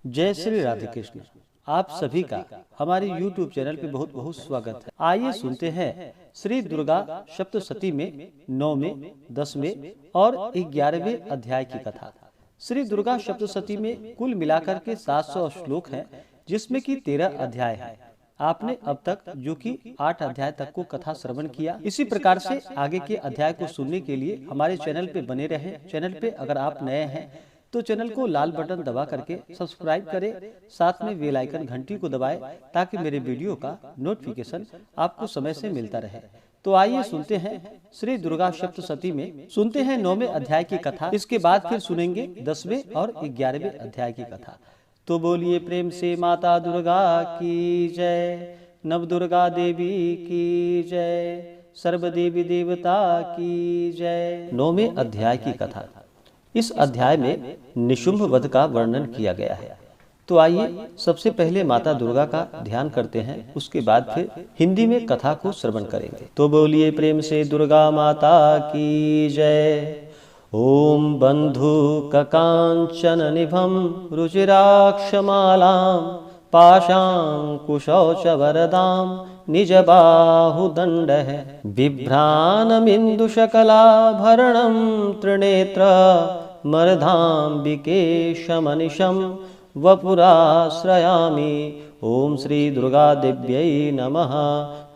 जय श्री राधे कृष्ण। आप सभी का हमारे YouTube चैनल पे बहुत बहुत स्वागत है। आइए सुनते हैं श्री दुर्गा सप्तशती में 9वें, 10वें और 11वें अध्याय की कथा। श्री दुर्गा सप्तशती में कुल मिलाकर के 700 श्लोक हैं, जिसमें कि 13 अध्याय हैं। आपने अब तक जो कि 8 अध्याय तक को कथा श्रवण किया। इसी प्रकार से आगे के अध्याय को सुनने के लिए हमारे चैनल पे बने रहे। चैनल पे अगर आप नए हैं तो चैनल को लाल बटन दबा करके सब्सक्राइब करें, साथ में बेल आइकन घंटी को दबाएं ताकि मेरे वीडियो का नोटिफिकेशन आपको समय से मिलता रहे। तो आइए सुनते हैं श्री दुर्गा सप्तशती में सुनते हैं 9वें अध्याय की कथा। इसके बाद फिर सुनेंगे 10वें और 11वें अध्याय की कथा। तो बोलिए प्रेम से माता दुर्गा की जय, नव दुर्गा देवी की जय, सर्व देवी देवता की जय। 9वें अध्याय की कथा। इस अध्याय में निशुंभ वध का वर्णन किया गया है। तो आइए सबसे पहले माता दुर्गा का ध्यान करते हैं, उसके बाद फिर हिंदी में कथा को श्रवण करेंगे। तो बोलिए प्रेम से दुर्गा माता की जय। ओम बंधु ककांचन निभम रुचिराक्षमालां पाशांकुशौच वरदां निज बाहुदंड बिभ्राणमिन्दु शकलाभरणं त्रिनेत्र मरधाम्बिके शमनिशं वपुराश्रयामि। ओम श्री दुर्गा देव्यै नमः।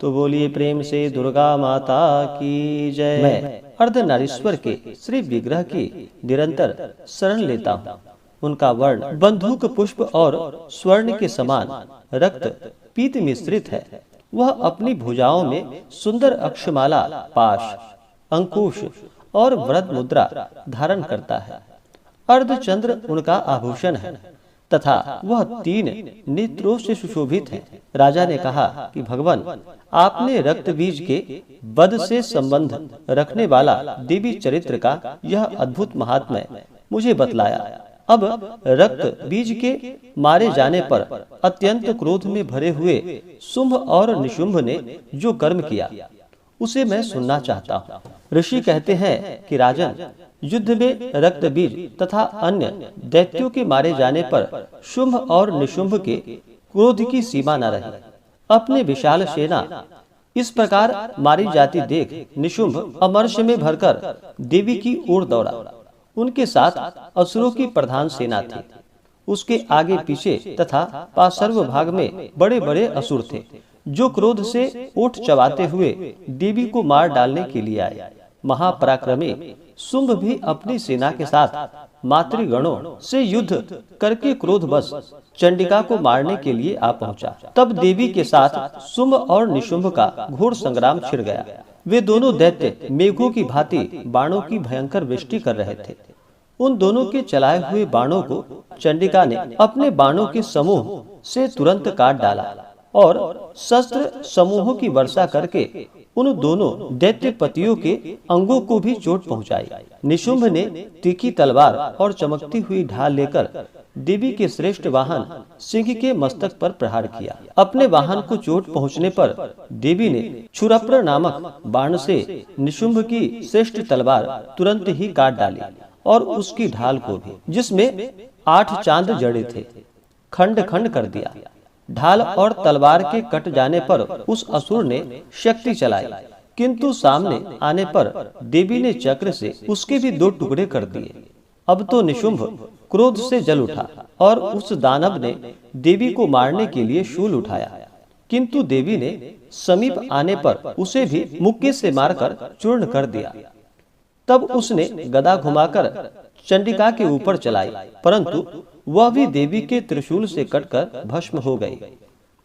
तो बोलिए प्रेम से दुर्गा माता की जय। मैं अर्धनारीश्वर के श्री विग्रह की निरंतर शरण लेता हूँ। उनका वर्ण बंदूक पुष्प और स्वर्ण के समान रक्त पीत मिश्रित है। वह अपनी भुजाओं में सुंदर अक्षमाला, पाश, अंकुश और वरद मुद्रा धारण करता है। अर्धचंद्र उनका आभूषण है तथा वह 3 नेत्रों से सुशोभित है। राजा ने कहा कि भगवान, आपने रक्त बीज के वध से संबंध रखने वाला देवी चरित्र का यह अद्भुत महात्म्य मुझे बतलाया। अब रक्त बीज के मारे जाने पर अत्यंत क्रोध में भरे हुए शुंभ और निशुंभ ने जो कर्म किया उसे मैं सुनना चाहता हूँ। ऋषि कहते हैं कि राजन, युद्ध में रक्त बीज तथा अन्य दैत्यों के मारे जाने पर शुंभ और निशुंभ के क्रोध की सीमा न रही। अपने विशाल सेना इस प्रकार मारी जाती देख निशुंभ अमर्ष में भरकर देवी की ओर दौड़ा। उनके साथ असुरों की प्रधान सेना थी। उसके आगे पीछे तथा पार्श्व भाग में बड़े बड़े असुर थे, जो क्रोध से ओठ चबाते हुए देवी को मार डालने के लिए आए। महापराक्रमी शुंभ भी अपनी सेना के साथ मातृगणों से युद्ध करके क्रोधवश चंडिका को मारने के लिए आ पहुंचा। तब देवी के साथ शुंभ और निशुंभ का घोर संग्राम छिड़ गया। वे दोनों दैत्य मेघों की भांति बाणों की भयंकर वृष्टि कर रहे थे। उन दोनों के चलाए हुए बाणों को चंडिका ने अपने बाणों के समूह से तुरंत काट डाला और शस्त्र समूहों की वर्षा करके उन दोनों दैत्य पतियों के अंगों को भी चोट पहुंचाई। निशुंभ ने तीखी तलवार और चमकती हुई ढाल लेकर देवी के श्रेष्ठ वाहन सिंह के मस्तक पर प्रहार किया। अपने वाहन को चोट पहुंचने पर देवी ने क्षुरप्र नामक बाण से निशुंभ की श्रेष्ठ तलवार तुरंत ही काट डाली और उसकी ढाल को भी, जिसमें 8 चांद जड़े थे, खंड खंड कर दिया। ढाल और तलवार के कट जाने पर उस असुर ने शक्ति चलाई, किंतु सामने आने पर देवी ने चक्र से उसके भी 2 टुकड़े कर दिए। अब तो निशुंभ क्रोध से जल उठा और उस दानव ने देवी को मारने के लिए शूल उठाया, किंतु देवी ने समीप आने पर उसे भी मुक्के से मारकर चूर्ण कर दिया। तब उसने गदा घुमाकर चंडिका के ऊपर चलाई, परंतु वह भी देवी के त्रिशूल से कटकर भस्म हो गई।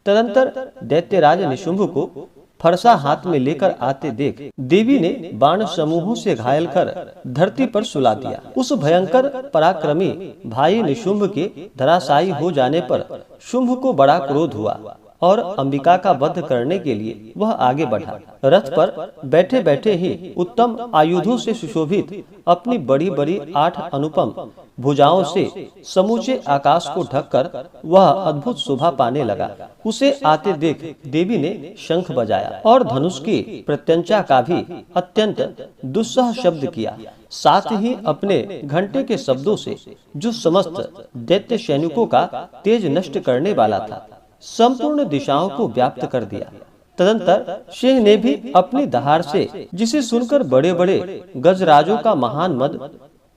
तदंतर दैत्यराज निशुंभ को फरसा हाथ में लेकर आते देख देवी ने बाण समूहों से घायल कर धरती पर सुला दिया। उस भयंकर पराक्रमी भाई निशुंभ के धराशायी हो जाने पर शुंभ को बड़ा क्रोध हुआ और अंबिका का वध करने के लिए वह आगे बढ़ा। रथ पर बैठे बैठे ही उत्तम आयुधों से सुशोभित अपनी बड़ी बड़ी 8 अनुपम भुजाओं से समूचे आकाश को ढककर वह अद्भुत शोभा पाने लगा। उसे आते देख देवी ने शंख बजाया और धनुष की प्रत्यंचा का भी अत्यंत दुस्सह शब्द किया। साथ ही अपने घंटे के शब्दों से जो समस्त दैत्य सैनिकों का तेज नष्ट करने वाला था, संपूर्ण दिशाओं को व्याप्त कर दिया। तदंतर सिंह ने भी अपनी दहाड़ से, जिसे सुनकर बड़े बड़े गजराजों का महान मद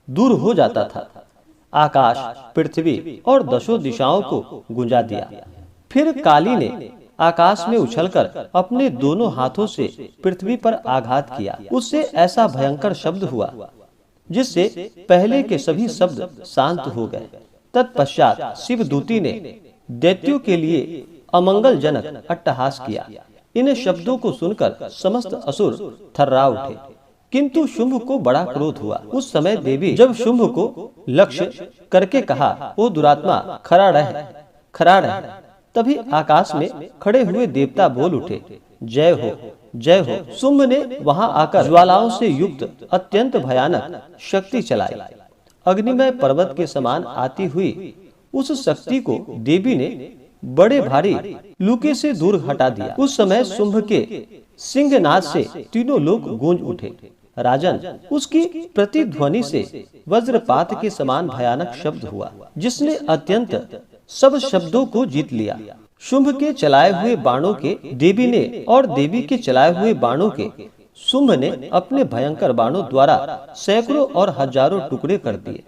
दूर हो जाता था, आकाश, पृथ्वी और दसों दिशाओं को गुंजा दिया। फिर काली ने आकाश में उछलकर अपने दोनों हाथों से पृथ्वी पर आघात किया। उससे ऐसा भयंकर शब्द हुआ जिससे पहले के सभी शब्द शांत हो गए। तत्पश्चात शिवदूती ने दैत्यों के लिए अमंगलजनक अट्टहास किया। इन शब्दों को सुनकर समस्त असुर थर्रा उठे, किंतु शुंभ को बड़ा क्रोध हुआ। उस समय देवी जब शुंभ को लक्ष्य करके कहा, ओ दुरात्मा, खड़ा रह, खड़ा रह, तभी आकाश में खड़े हुए देवता बोल उठे, जय हो, जय हो। शुंभ ने वहां आकर ज्वालाओं से युक्त अत्यंत भयानक शक्ति चलाई। अग्निमय पर्वत के समान आती हुई उस शक्ति को देवी ने बड़े भारी लूके से दूर हटा दिया। उस समय शुंभ के सिंहनाद से तीनों लोग गूंज उठे। राजन, उसकी प्रतिध्वनि से वज्रपात के समान भयानक शब्द हुआ, जिसने अत्यंत सब शब्दों को जीत लिया। शुंभ के चलाए हुए बाणों के देवी ने और देवी के चलाए हुए बाणों के शुंभ ने अपने भयंकर बाणों द्वारा सैकड़ों और हजारों टुकड़े कर दिए।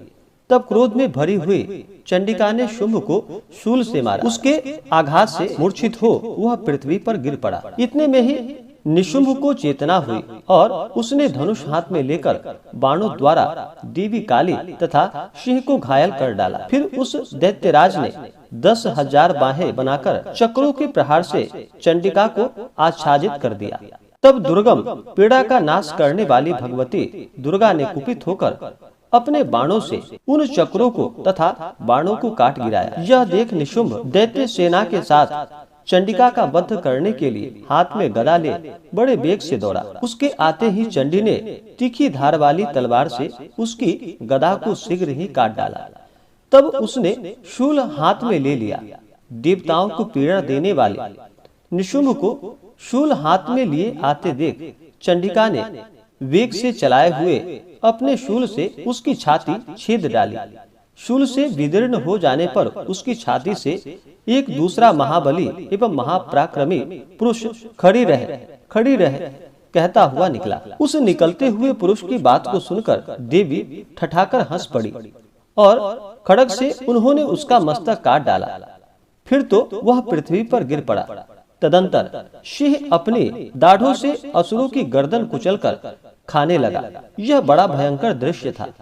तब क्रोध में भरी हुई चंडिका ने शुंभ को शूल से मारा। उसके आघात से मूर्छित हो वह पृथ्वी पर गिर पड़ा। इतने में ही निशुंभ को चेतना हुई और उसने धनुष हाथ में लेकर बाणों द्वारा देवी काली तथा सिंह को घायल कर डाला। फिर उस दैत्यराज ने 10,000 बाहें बनाकर चक्रों के प्रहार से चंडिका को आच्छादित कर दिया। तब दुर्गम पीड़ा का नाश करने वाली भगवती दुर्गा ने कुपित होकर अपने बाणों से उन चक्रों को तथा बाणों को काट गिराया। यह देख निशुंभ दैत्य सेना के साथ चंडिका का वध करने के लिए हाथ में गदा ले बड़े वेग से दौड़ा। उसके आते ही चंडी ने तीखी धार वाली तलवार से उसकी गदा को शीघ्र ही काट डाला। तब उसने शूल हाथ में ले लिया। देवताओं को पीड़ा देने वाले निशुंभ को शूल हाथ में लिए आते देख चंडिका ने वेग से चलाए हुए अपने शूल से उसकी छाती छेद डाली। शूल से विदीर्ण हो जाने पर उसकी छाती से एक दूसरा महाबली एवं महापराक्रमी पुरुष खड़ी रह कहता हुआ निकला। उस निकलते हुए पुरुष की बात को सुनकर देवी ठठाकर हंस पड़ी और खड़ग से उन्होंने उसका मस्तक काट डाला। फिर तो वह पृथ्वी पर गिर पड़ा। तदंतर सिंह अपने दाढ़ों से असुरों की गर्दन कुचलकर खाने लगा। यह बड़ा भयंकर दृश्य था।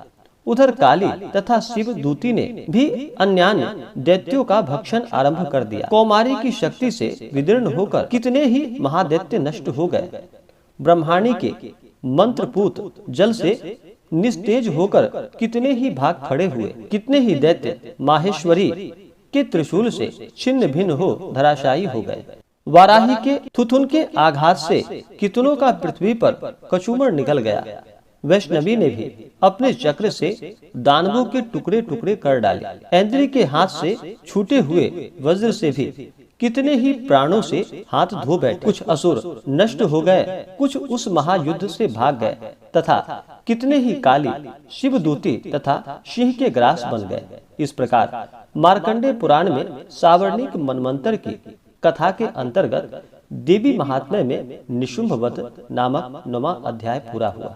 उधर काली तथा शिव दूती ने भी अन्यान्य दैत्यों का भक्षण आरंभ कर दिया। कौमारी की शक्ति से विदीर्ण होकर कितने ही महादैत्य नष्ट हो गए। ब्रह्माणी के मंत्रपूत जल से निस्तेज होकर कितने ही भाग खड़े हुए। कितने ही दैत्य माहेश्वरी के त्रिशूल से छिन्न भिन्न हो धराशायी हो गए। वाराही के थुथुन के आघात से कितनों का पृथ्वी पर कचूमर निकल गया। वैष्णवी ने भी अपने चक्र से दानवों के टुकड़े टुकड़े कर डाले। ऐन्द्री के हाथ से छूटे हुए वज्र से भी कितने ही प्राणों से हाथ धो बैठे। कुछ असुर नष्ट हो गए, कुछ उस महायुद्ध से भाग गए तथा कितने ही काली शिवदूती तथा सिंह के ग्रास बन गए। इस प्रकार मार्कंडेय पुराण में सावर्णिक मनमंत्र की कथा के अंतर्गत देवी महात्म्य में निशुंभ वध नामक 9वां अध्याय पूरा हुआ।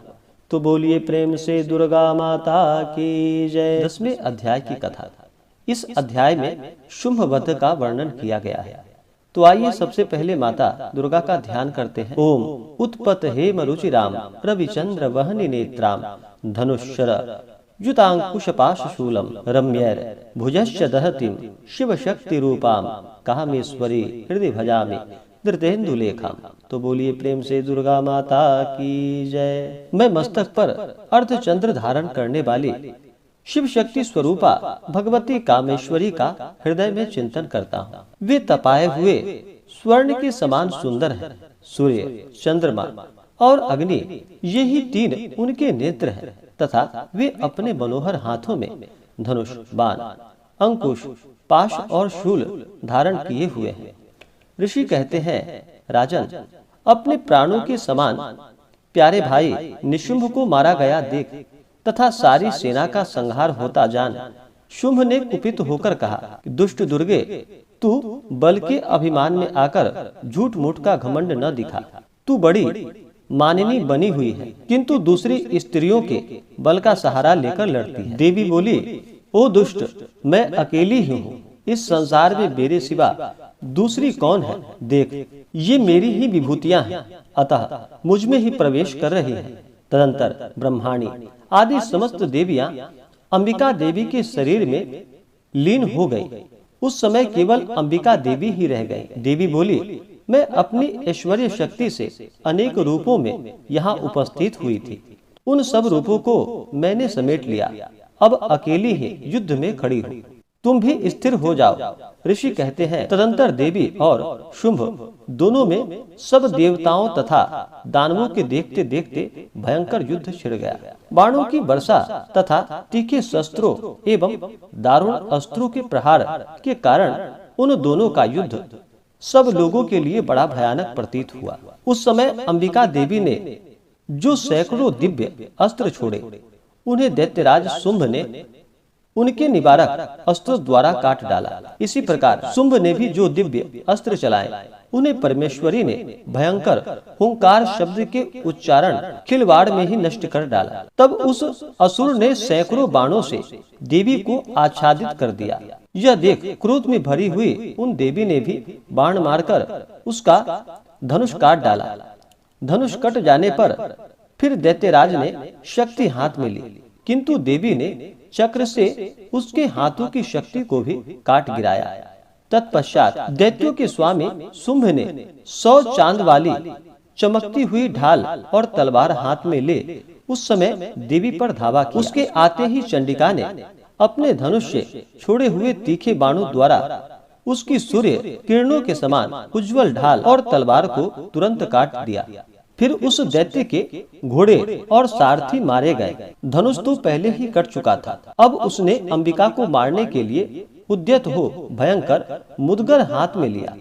तो बोलिए प्रेम से दुर्गा माता की जय। 10वें अध्याय की कथा। इस अध्याय में शुंभ वध का वर्णन किया गया है। तो आइए सबसे पहले माता दुर्गा का ध्यान करते हैं। ओम उत्पत हेम रुचिराम रविचंद्र वहनि नेत्राम धनुष्यर युतांकुशपाशशूलम रम्यैर भुजश्च दहतिम शिव शक्ति रूपाम कामेश्वरी हृदय भजामि धृतेन्दुलेखाम। तो बोलिए प्रेम से दुर्गा माता की जय। मैं मस्तक पर अर्धचंद्र धारण करने वाली शिव शक्ति स्वरूपा भगवती कामेश्वरी का हृदय में चिंतन करता हूँ। वे तपाए हुए स्वर्ण के समान सुंदर हैं। सूर्य, चंद्रमा और अग्नि ये ही 3 उनके नेत्र हैं तथा वे अपने मनोहर हाथों में धनुष, बाण, अंकुश, पाश और शूल धारण किए हुए हैं। ऋषि कहते हैं, राजन, अपने प्राणों के समान प्यारे भाई निशुंभ को मारा गया देख तथा सारी सेना का संहार होता जान शुंभ ने कुपित होकर कहा, दुष्ट दुर्गे, तू बल के अभिमान में आकर झूठ मूठ का घमंड न दिखा। तू बड़ी माननी बनी हुई है, किंतु दूसरी स्त्रियों के बल का सहारा लेकर लड़ती है। देवी बोली, ओ दुष्ट, मैं अकेली ही हूँ, इस संसार में मेरे सिवा दूसरी कौन है? देख, ये मेरी ही विभूतियां हैं, अतः मुझ में ही प्रवेश कर रही है। तदंतर ब्रह्माणी आदि समस्त देवियां अंबिका देवी के शरीर में लीन हो गई। उस समय केवल अंबिका देवी ही रह गई। देवी बोली, मैं अपनी ऐश्वर्य शक्ति से अनेक रूपों में यहाँ उपस्थित हुई थी, उन सब रूपों को मैंने समेट लिया, अब अकेली ही युद्ध में खड़ी हूँ, तुम भी स्थिर हो जाओ। ऋषि कहते हैं, तदंतर देवी और शुंभ दोनों में सब देवताओं तथा दानवों के देखते देखते भयंकर युद्ध छिड़ गया। बाणों की वर्षा तथा तीखे शस्त्रों एवं दारुण अस्त्रों के प्रहार के कारण उन दोनों का युद्ध सब लोगों के लिए बड़ा भयानक प्रतीत हुआ। उस समय अंबिका देवी ने जो सैकड़ों दिव्य अस्त्र छोड़े, उन्हें दैत्यराज शुंभ ने उनके निवारक अस्त्र द्वारा काट डाला। इसी प्रकार शुंभ ने भी जो दिव्य अस्त्र चलाए, उन्हें परमेश्वरी ने भयंकर हुंकार शब्द के उच्चारण खिलवाड़ में ही नष्ट कर डाला। तब उस असुर ने सैकड़ों बाणों से देवी को आच्छादित कर दिया। यह देख क्रोध में भरी हुई उन देवी ने भी बाण मारकर उसका धनुष काट डाला। धनुष कट जाने पर फिर दैत्यराज ने शक्ति हाथ में ली, किंतु देवी ने चक्र से उसके हाथों की शक्ति को भी काट गिराया। तत्पश्चात दैत्यों के स्वामी शुंभ ने 100 चांद वाली चमकती हुई ढाल और तलवार हाथ में ले उस समय देवी पर धावा किया। उसके आते ही चंडिका ने अपने धनुष से छोड़े हुए तीखे बाणों द्वारा उसकी सूर्य किरणों के समान उज्जवल ढाल और तलवार को तुरंत काट दिया। फिर उस दैत्य के घोड़े और सारथी मारे गए। धनुष तो पहले ही कट चुका था। अब उसने अंबिका को मारने के लिए उद्यत हो भयंकर मुदगर हाथ में लिया।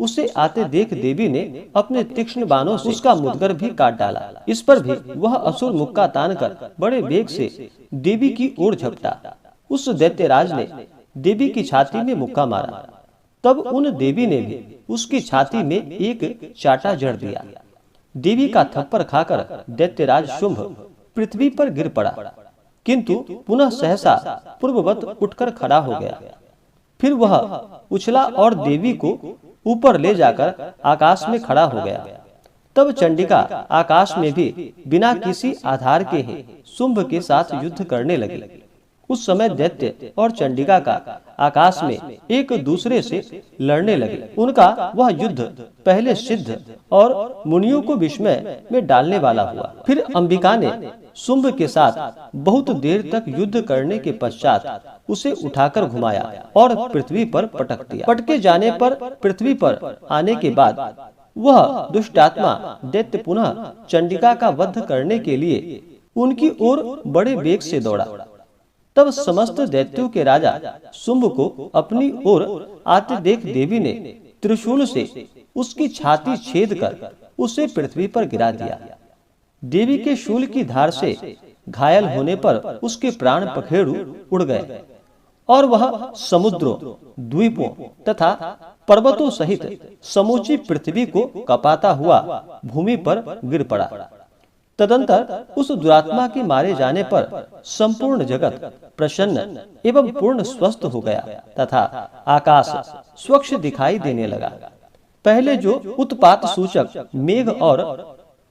उसे आते देख देवी ने अपने तीक्ष्ण बाणों से उसका मुदगर भी काट डाला। इस पर भी वह असुर मुक्का तानकर बड़े वेग से देवी की ओर झपटा। उस दैत्यराज ने देवी की छाती में मुक्का मारा। तब उन देवी ने भी उसकी छाती में एक चाटा जड़ दिया। देवी का थप्पड़ खाकर दैत्यराज शुंभ पृथ्वी पर गिर पड़ा, किंतु पुनः सहसा पूर्ववत उठकर खड़ा हो गया। फिर वह उछला और देवी को ऊपर ले जाकर आकाश में खड़ा हो गया। तब चंडिका आकाश में भी बिना किसी आधार के ही शुंभ के साथ युद्ध करने लगी। उस समय दैत्य और चंडिका का आकाश में एक दूसरे से लड़ने लगे। उनका वह युद्ध पहले सिद्ध और मुनियों को विस्मय में डालने वाला हुआ। फिर अंबिका ने शुंभ के साथ बहुत देर तक युद्ध करने के पश्चात उसे उठाकर घुमाया और पृथ्वी पर पटक दिया। पटके जाने पर पृथ्वी पर आने के बाद वह दुष्टात्मा दैत्य पुनः चंडिका का वध करने के लिए उनकी ओर बड़े वेग से दौड़ा। तब समस्त दैत्यों के राजा शुंभ को अपनी ओर आते देख देवी ने त्रिशूल से उसकी छाती छेद कर उसे पृथ्वी पर गिरा दिया। देवी के शूल की धार से घायल होने पर उसके प्राण पखेरु उड़ गए और वह समुद्रों, द्वीपों तथा पर्वतों सहित समूची पृथ्वी को कपाता हुआ भूमि पर गिर पड़ा। तदंतर उस दुरात्मा के मारे जाने पर संपूर्ण जगत प्रसन्न एवं पूर्ण स्वस्थ हो गया तथा आकाश स्वच्छ दिखाई देने लगा। पहले जो उत्पात सूचक मेघ और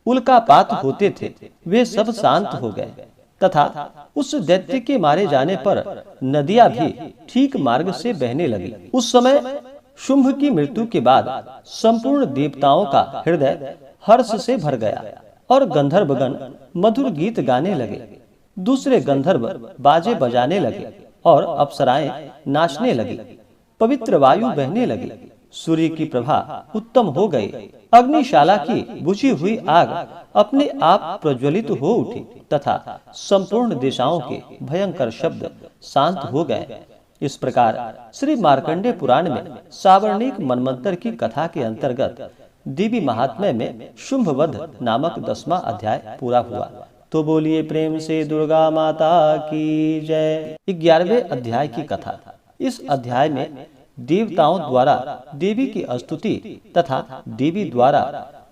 उल्कापात होते थे, वे सब शांत हो गए तथा उस दैत्य के मारे जाने पर नदियां भी ठीक मार्ग से बहने लगी। उस समय शुंभ की मृत्यु के बाद संपूर्ण देवताओं का हृदय हर्ष से भर गया और गंधर्वगण मधुर गीत गाने लगे। दूसरे गंधर्व बाजे बजाने लगे और अप्सराएं नाचने लगी। पवित्र वायु बहने लगी। सूर्य की प्रभा उत्तम हो गई। अग्निशाला की बुझी हुई आग अपने आप प्रज्वलित हो उठी तथा संपूर्ण दिशाओं के भयंकर शब्द शांत हो गए। इस प्रकार श्री मार्कंडेय पुराण में सावर्णिक मनमंत्र की कथा के अंतर्गत देवी महात्म्य में शुंभवध नामक 10वां अध्याय पूरा हुआ। तो बोलिए प्रेम से दुर्गा माता की जय। 11वें अध्याय की कथा। इस अध्याय में देवताओं द्वारा देवी की स्तुति तथा देवी द्वारा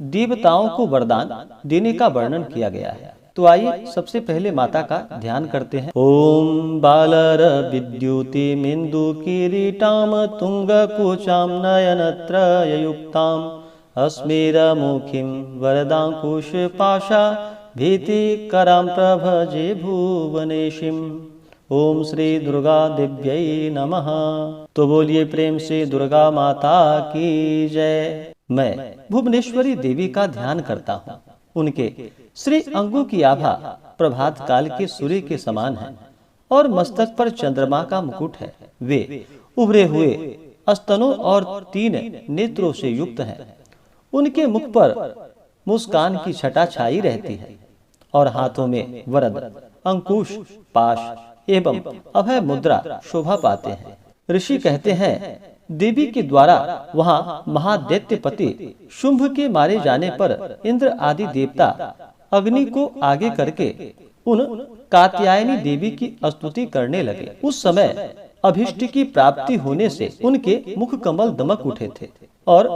देवताओं को वरदान देने का वर्णन किया गया है। तो आइए सबसे पहले माता का ध्यान करते हैं। ओम बालर विद्युति मिंदु किरीटाम तुंग कुचाम नयनत्रययुक्ताम अस्मेरमुखीं वरदांकुश पाशा भीति करां प्रभजे भुवनेशिम्। ओम श्री दुर्गा दिव्यै नमः। तो बोलिए प्रेम से दुर्गा माता की जय। मैं भुवनेश्वरी देवी का ध्यान करता हूँ। उनके श्री अंगों की आभा प्रभात काल के सूर्य के समान है और मस्तक पर चंद्रमा का मुकुट है। वे उभरे हुए स्तनों और 3 नेत्रों से युक्त हैं। उनके मुख पर मुस्कान की छटा छाई रहती है और हाथों में वरद, अंकुश, पाश एवं अभय मुद्रा शोभा पाते हैं। ऋषि कहते हैं देवी के द्वारा वहाँ महादैत्यपति शुंभ के मारे जाने पर इंद्र आदि देवता अग्नि को आगे करके उन कात्यायनी देवी की स्तुति करने लगे। उस समय अभिष्ट की प्राप्ति होने से उनके मुख कमल दमक उठे थे और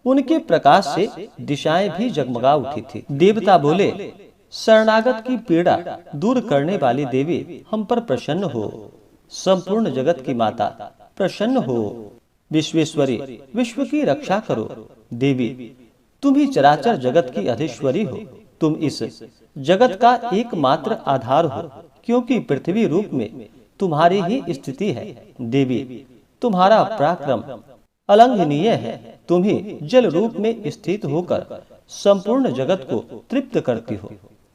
उनके प्रकाश से दिशाएं भी जगमगा उठी थी। देवता बोले, शरणागत की पीड़ा दूर करने वाली देवी हम पर प्रसन्न हो। संपूर्ण जगत की माता प्रसन्न हो। विश्वेश्वरी, विश्व की रक्षा करो। देवी, तुम ही चराचर जगत की अधीश्वरी हो। तुम इस जगत का एकमात्र आधार हो, क्योंकि पृथ्वी रूप में तुम्हारी ही स्थिति है। देवी, तुम्हारा पराक्रम अलंघनीय है। तुम ही जल रूप में स्थित होकर संपूर्ण जगत को तृप्त करती हो।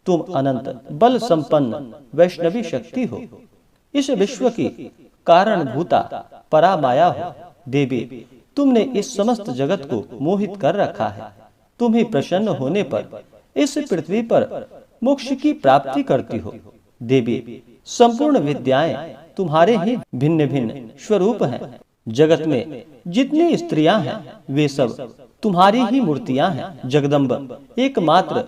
तुम अनंत बल संपन्न वैष्णवी शक्ति हो। इस विश्व की कारणभूता परामाया हो। देवी, तुमने इस समस्त जगत को मोहित कर रखा है। तुम ही प्रसन्न होने पर इस पृथ्वी पर मोक्ष की प्राप्ति करती हो। देवी, संपूर्ण विद्याएं तुम्हारे ही भिन्न भिन्न स्वरूप हैं। जगत में जितनी स्त्रियां हैं वे सब तुम्हारी ही मूर्तियां हैं। जगदम्ब, एकमात्र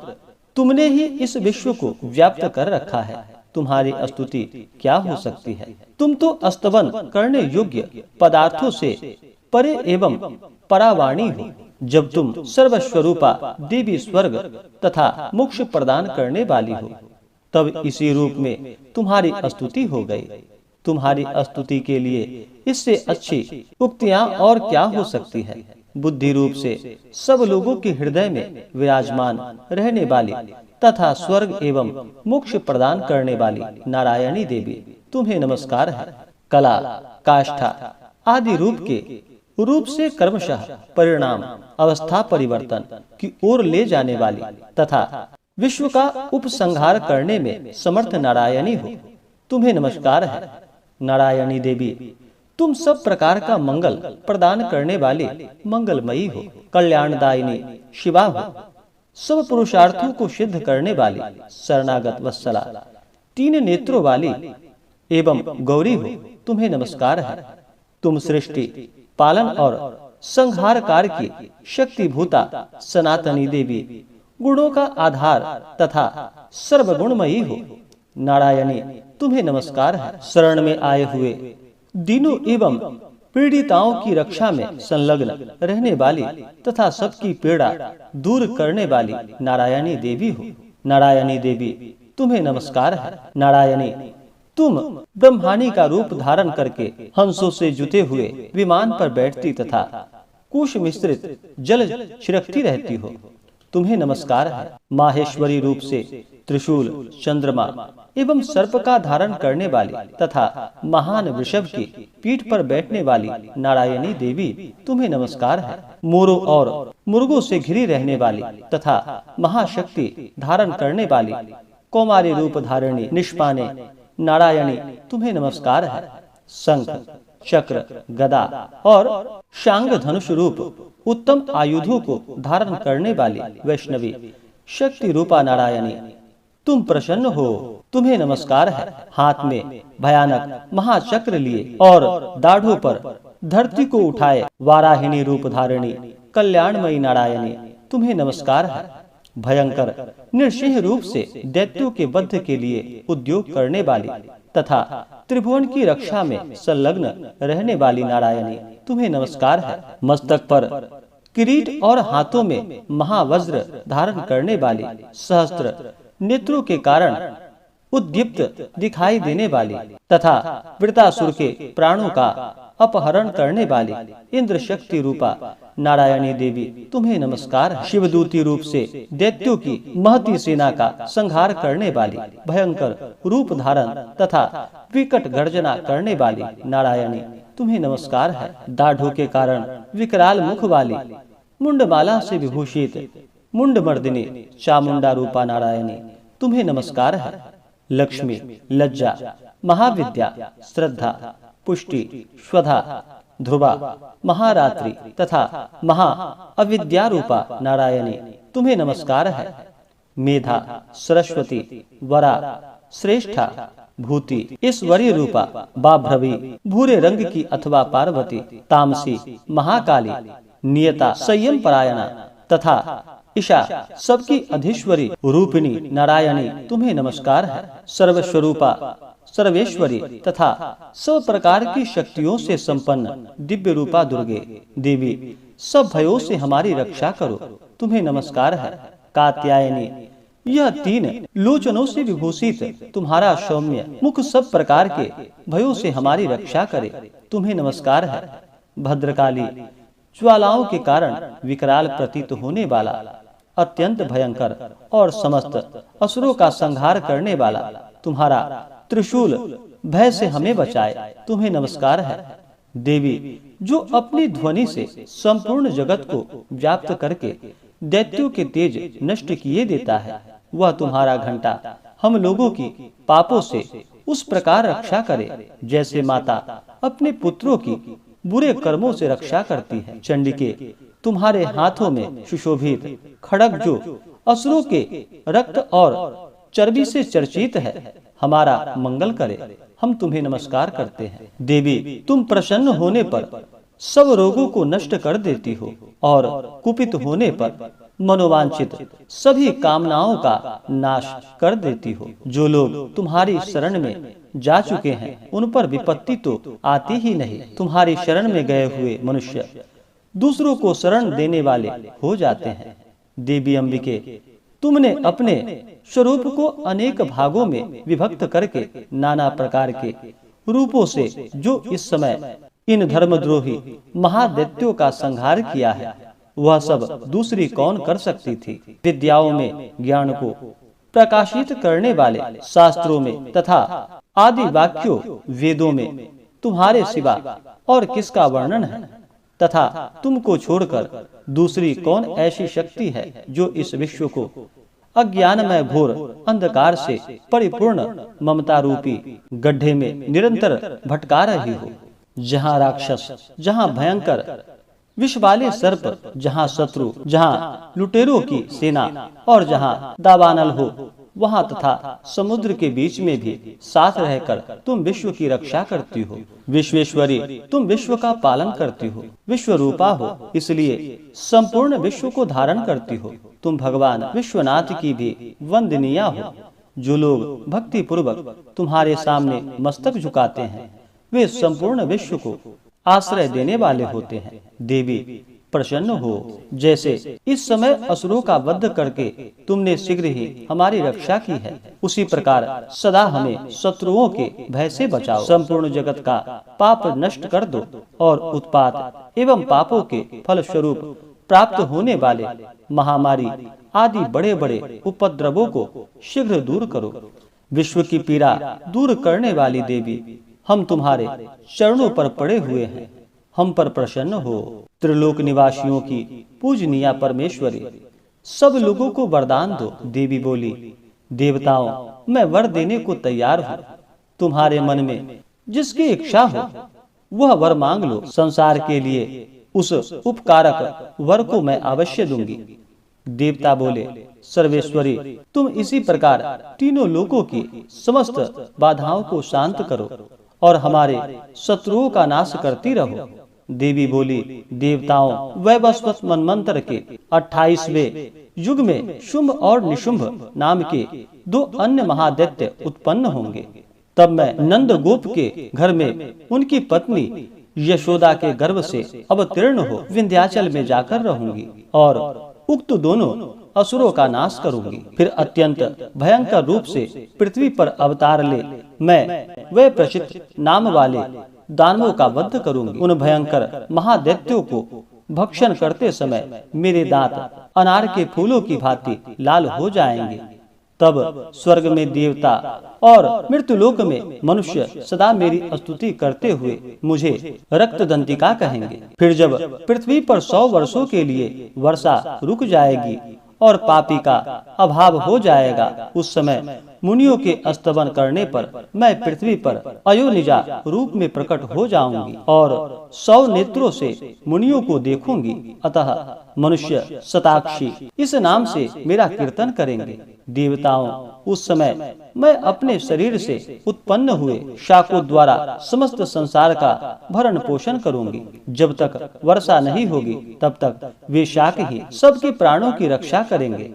तुमने ही इस विश्व को व्याप्त कर रखा है। तुम्हारी स्तुति क्या हो सकती है। तुम तो स्तवन करने योग्य पदार्थों से परे एवं परावाणी हो। जब तुम सर्वस्वरूपा देवी स्वर्ग तथा मोक्ष प्रदान करने वाली हो, तब इसी रूप में तुम्हारी स्तुति हो गई। तुम्हारी स्तुति के लिए इससे अच्छी उक्तियां और क्या हो सकती है। बुद्धि रूप से सब लोगों के हृदय में विराजमान रहने वाली तथा स्वर्ग एवं मोक्ष प्रदान करने वाली नारायणी देवी, तुम्हें नमस्कार है। कला, काष्ठा आदि रूप से क्रमशः परिणाम अवस्था परिवर्तन की ओर ले जाने वाली तथा विश्व का उपसंहार करने में समर्थ नारायणी हो, तुम्हें नमस्कार है। नारायणी देवी, तुम सब प्रकार का मंगल प्रदान करने वाली मंगलमयी हो। कल्याणदायिनी शिवा हो। सब पुरुषार्थों को सिद्ध करने वाली शरणागत वत्सला, 3 नेत्रों वाली एवं गौरी हो, तुम्हें नमस्कार है। तुम सृष्टि, पालन और संहारकार की शक्तिभूता सनातनी देवी, गुणों का आधार तथा सर्वगुणमयी हो। नारायणी, तुम्हें नमस्कार है। शरण में आए हुए दीनों एवं पीड़िताओं की रक्षा में संलग्न रहने वाली तथा सबकी पीड़ा दूर करने वाली नारायणी देवी हो। नारायणी देवी, तुम्हें नमस्कार है। नारायणी, तुम ब्रह्माणी का रूप धारण करके हंसों से जुते हुए विमान पर बैठती तथा कुश मिश्रित जल छिड़कती रहती हो, तुम्हें नमस्कार है। माहेश्वरी रूप से त्रिशूल, चंद्रमा एवं सर्प का धारण करने वाली तथा महान वृषभ की पीठ पर बैठने वाली नारायणी देवी, तुम्हें नमस्कार है। मोरों और मुर्गों से घिरी रहने वाली तथा महाशक्ति धारण करने वाली कौमारी रूप धारिणी निष्पाने नारायणी, तुम्हें नमस्कार है। शंख, चक्र, गदा और शांग धनुष रूप उत्तम आयुधों को धारण करने वाली वैष्णवी शक्ति रूपा नारायणी, तुम प्रसन्न हो, तुम्हें नमस्कार है। हाथ में भयानक महाचक्र लिए और दाढ़ों पर धरती को उठाए वाराहिणी रूप धारिणी कल्याणमयी नारायणी, तुम्हें नमस्कार है। भयंकर नृसिंह रूप से दैत्यों के वध के लिए उद्योग करने वाली तथा त्रिभुवन की रक्षा में संलग्न रहने वाली नारायणी, तुम्हें नमस्कार है। मस्तक पर किरीट और हाथों में महावज्र धारण करने वाली, सहस्त्र नेत्रों के कारण उद्दीप्त दिखाई देने वाली तथा वृतासुर के प्राणों का अपहरण करने वाली इंद्र शक्ति रूपा नारायणी देवी, तुम्हें नमस्कार है। शिवदूती रूप से दैत्यों की महती सेना का संहार करने वाली, भयंकर रूप धारण तथा विकट गर्जना करने वाली नारायणी, तुम्हें नमस्कार है। दाढ़ों के कारण विकराल मुख वाली, मुंडमाला से विभूषित मुंडमर्दिनी चामुंडा रूपा नारायणी, तुम्हें नमस्कार है। लक्ष्मी, लज्जा, महाविद्या, श्रद्धा, पुष्टि, स्वधा, ध्रुवा, महारात्रि तथा महा अविद्या रूपा नारायणी, तुम्हें नमस्कार है। मेधा, सरस्वती, वरा, श्रेष्ठा, भूति, ईश्वरी रूपा बाभ्रवी, भूरे रंग की अथवा पार्वती, तामसी, महाकाली, नियता, संयम परायणा तथा ईशा, सबकी अधीश्वरी रूपिणी नारायणी, तुम्हें नमस्कार है। सर्वस्वरूपा, सर्वेश्वरी तथा सब प्रकार की शक्तियों से संपन्न दिव्य रूपा दुर्गे देवी, सब भयों से हमारी रक्षा करो, तुम्हें नमस्कार है। कात्यायनी, यह तीन लोचनों से विभूषित तुम्हारा सौम्य मुख सब प्रकार के भयों से हमारी रक्षा करे, तुम्हें नमस्कार है। भद्रकाली, ज्वालाओं के कारण विकराल प्रतीत होने वाला, अत्यंत भयंकर और समस्त असुरों का संहार करने वाला तुम्हारा त्रिशूल भय से हमें बचाए, तुम्हें नमस्कार है। देवी, जो अपनी ध्वनि से संपूर्ण जगत को व्याप्त करके दैत्यों के तेज नष्ट किए देता है, वह तुम्हारा घंटा हम लोगों की पापों से उस प्रकार रक्षा करे जैसे माता अपने पुत्रों की बुरे कर्मों से रक्षा करती है। चंडिके, तुम्हारे हाथों में सुशोभित खड्ग जो असुरों के रक्त और चर्बी से चर्चित है, हमारा मंगल करे, हम तुम्हें नमस्कार करते हैं। देवी, तुम प्रसन्न होने पर सब रोगों को नष्ट कर देती हो और कुपित होने पर मनोवांछित सभी कामनाओं का नाश कर देती हो। जो लोग तुम्हारी शरण में जा चुके हैं उन पर विपत्ति तो आती ही नहीं। तुम्हारी शरण में गए हुए मनुष्य दूसरों को शरण देने वाले हो जाते हैं। देवी अंबिके, तुमने अपने स्वरूप को अनेक भागों में विभक्त करके नाना प्रकार के रूपों से जो इस समय इन धर्मद्रोही महादैत्यों का संहार किया है, वह सब दूसरी कौन कर सकती थी। विद्याओं में ज्ञान को प्रकाशित करने वाले शास्त्रों में तथा आदि वाक्यों वेदों में तुम्हारे सिवा और किसका वर्णन है, तथा तुमको छोड़कर दूसरी कौन ऐसी शक्ति है जो इस विश्व को अज्ञानमय घोर अंधकार से परिपूर्ण ममता रूपी गड्ढे में निरंतर भटका रही हो। जहाँ राक्षस, जहाँ भयंकर विष वाले सर्प, जहाँ शत्रु, जहाँ लुटेरों की सेना और जहाँ दावानल हो, वहाँ तथा समुद्र के बीच में भी साथ रहकर तुम विश्व की रक्षा करती हो। विश्वेश्वरी, तुम विश्व का पालन करती हो, विश्व रूपा हो, इसलिए संपूर्ण विश्व को धारण करती हो। तुम भगवान विश्वनाथ की भी वंदनीया हो। जो लोग भक्ति पूर्वक तुम्हारे सामने मस्तक झुकाते हैं, वे संपूर्ण विश्व को आश्रय देने वाले होते हैं। देवी, प्रसन्न हो। जैसे इस समय असुरों का वध करके तुमने शीघ्र ही हमारी रक्षा की है, उसी प्रकार सदा हमें शत्रुओं के भय से बचाओ। संपूर्ण जगत का पाप नष्ट कर दो और उत्पात एवं पापों के फल स्वरूप प्राप्त होने वाले महामारी आदि बड़े बड़े उपद्रवों को शीघ्र दूर करो। विश्व की पीड़ा दूर करने वाली देवी, हम तुम्हारे चरणों पर पड़े हुए हैं, हम पर प्रसन्न हो। त्रिलोक निवासियों की पूजनीया परमेश्वरी, सब लोगों को वरदान दो। देवी बोली, देवताओं, मैं वर देने को तैयार हूँ। तुम्हारे मन में जिसकी इच्छा हो वह वर मांग लो। संसार के लिए उस उपकारक वर को मैं अवश्य दूंगी। देवता बोले, सर्वेश्वरी, तुम इसी प्रकार तीनों लोकों की समस्त बाधाओं को शांत करो और हमारे शत्रुओं का नाश करती रहो। देवी बोली, देवताओं, वैवस्वत मनमंत्र के 28वें युग में शुंभ और निशुंभ नाम के 2 अन्य महादैत्य उत्पन्न होंगे। तब मैं नंद गोप के घर में उनकी पत्नी यशोदा के गर्भ से अवतीर्ण हो विंध्याचल में जाकर रहूंगी और उक्त दोनों असुरों का नाश करूंगी। फिर अत्यंत भयंकर रूप से पृथ्वी पर अवतार ले मैं वे प्रचित नाम वाले दानवों का वध करूंगी। उन भयंकर महादैत्यों को भक्षण करते समय मेरे दांत अनार के फूलों की भांति लाल हो जाएंगे। तब स्वर्ग में देवता और मृत्युलोक में मनुष्य सदा मेरी स्तुति करते हुए मुझे रक्तदंतिका कहेंगे। फिर जब पृथ्वी पर 100 वर्षों के लिए वर्षा रुक जाएगी और पापी का अभाव हो जाएगा, उस समय मुनियों के स्तवन करने पर मैं पृथ्वी पर अयोनिजा रूप में प्रकट हो जाऊंगी और 100 नेत्रों से मुनियों को देखूंगी। अतः मनुष्य शताक्षी इस नाम से मेरा कीर्तन करेंगे। देवताओं, उस समय मैं अपने शरीर से उत्पन्न हुए शाकों द्वारा समस्त संसार का भरण पोषण करूंगी। जब तक वर्षा नहीं होगी तब तक वे शाक ही सबके प्राणों की रक्षा करेंगे।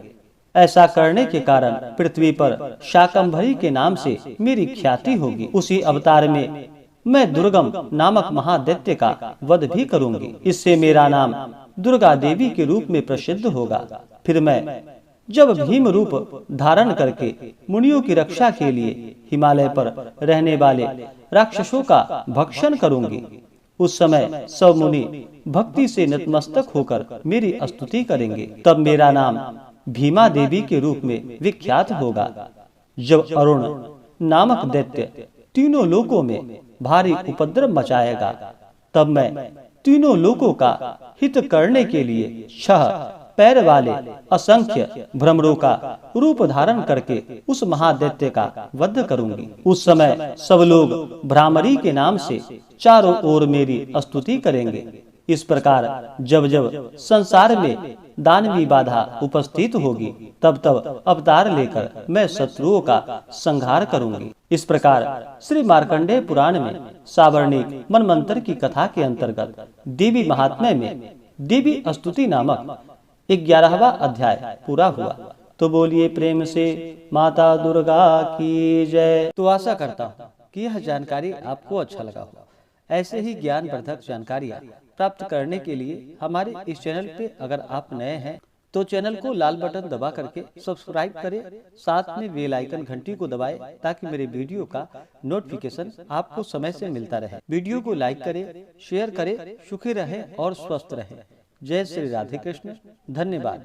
ऐसा करने के कारण पृथ्वी पर शाकंभरी के नाम से मेरी ख्याति होगी। उसी अवतार में मैं दुर्गम नामक महादैत्य का वध भी करूंगी। इससे मेरा नाम दुर्गा देवी के रूप में प्रसिद्ध होगा। फिर मैं जब भीम रूप धारण करके मुनियों की रक्षा के लिए हिमालय पर रहने वाले राक्षसों का भक्षण करूंगी, उस समय सब मुनि भक्ति से नतमस्तक होकर मेरी स्तुति करेंगे। तब मेरा नाम भीमा देवी के रूप में विख्यात होगा। जब अरुण नामक दैत्य तीनों लोकों में भारी उपद्रव मचाएगा, तब मैं तीनों लोकों का हित करने के लिए 6 पैर वाले असंख्य भ्रमरों का रूप धारण करके उस महादैत्य का वध करूंगी। उस समय सब लोग भ्रामरी के नाम से चारों ओर मेरी स्तुति करेंगे। इस प्रकार जब जब संसार में दानवी बाधा उपस्थित होगी, तब तब अवतार लेकर मैं शत्रुओं का संहार करूंगी। इस प्रकार श्री मार्कंडेय पुराण में सावर्णिक मनमंत्र की कथा के अंतर्गत देवी महात्म्य में देवी स्तुति नामक 11वां अध्याय पूरा हुआ। तो बोलिए प्रेम से माता दुर्गा की जय। तो आशा करता हूँ कि यह जानकारी आपको अच्छा लगा हो। ऐसे ही ज्ञानवर्धक जानकारियाँ प्राप्त करने के लिए हमारे इस चैनल पे अगर आप नए हैं तो चैनल को लाल बटन दबा करके सब्सक्राइब करें, साथ में बेल आइकन घंटी को दबाएं ताकि मेरे वीडियो का नोटिफिकेशन आपको समय से मिलता रहे। वीडियो को लाइक करें, शेयर करें, सुखी रहें और स्वस्थ रहें। जय श्री राधे कृष्ण। धन्यवाद।